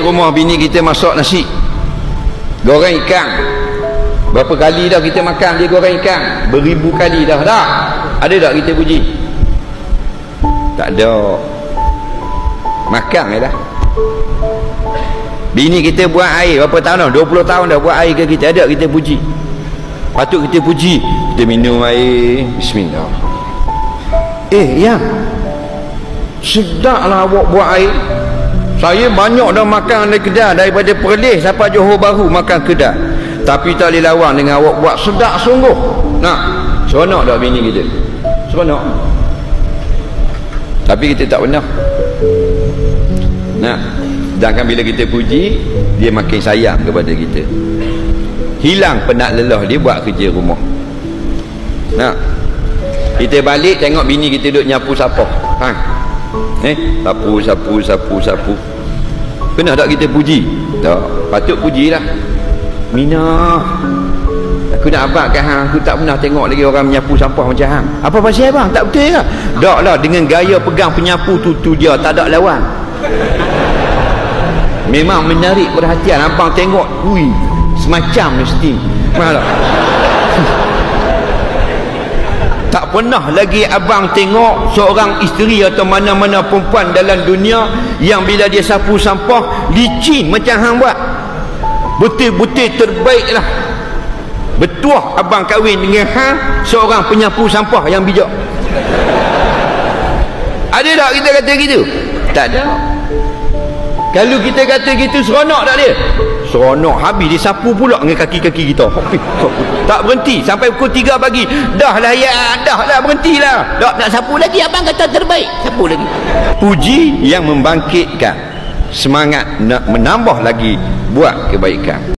rumah bini kita masak nasi, goreng ikan. Berapa kali dah kita makan dia goreng ikan? Beribu kali dah. Ada tak kita puji? Tak ada. Makan je dah. Bini kita buat air berapa tahun dah? 20 tahun dah buat air ke kita. Ada kita puji? Patut kita puji. Kita minum air, bismillah. Ya, sedaplah awak buat air. Saya banyak dah makan dari kedai, daripada Perlis sampai Johor Bahru makan kedai, tapi tak boleh lawan dengan awak buat. Sedap sungguh. Nah, seronok dah bini kita, seronok. Tapi kita tak pernah. Nah, sedangkan bila kita puji, dia makin sayang kepada kita. Hilang penat lelah dia buat kerja rumah. Nah, kita balik tengok bini kita duduk nyapu sapah. Sapu. Pernah tak kita puji? Tak. Patut pujilah. Mina, aku nak abadkan hang, aku tak pernah tengok lagi orang menyapu sampah macam hang. Apa pasal bang? Tak betul ke? Tak lah, dengan gaya pegang penyapu tu dia tak ada lawan. Memang menarik perhatian. Abang tengok, ui, semacam mesti. Malah tak pernah lagi abang tengok seorang isteri atau mana-mana perempuan dalam dunia yang bila dia sapu sampah licin macam hang buat. Betul-betul terbaik lah. Betuah abang kahwin dengan hang, seorang penyapu sampah yang bijak. Ada tak kita kata gitu? Tak ada. Kalau kita kata gitu, seronok tak dia? Seronok. Habis dia sapu pula dengan kaki-kaki kita. Tak berhenti sampai pukul 3 pagi. Dah lah ya, dah lah, berhentilah. Tak nak sapu lagi, abang kata terbaik. Sapu lagi. Puji yang membangkitkan semangat nak menambah lagi buat kebaikan.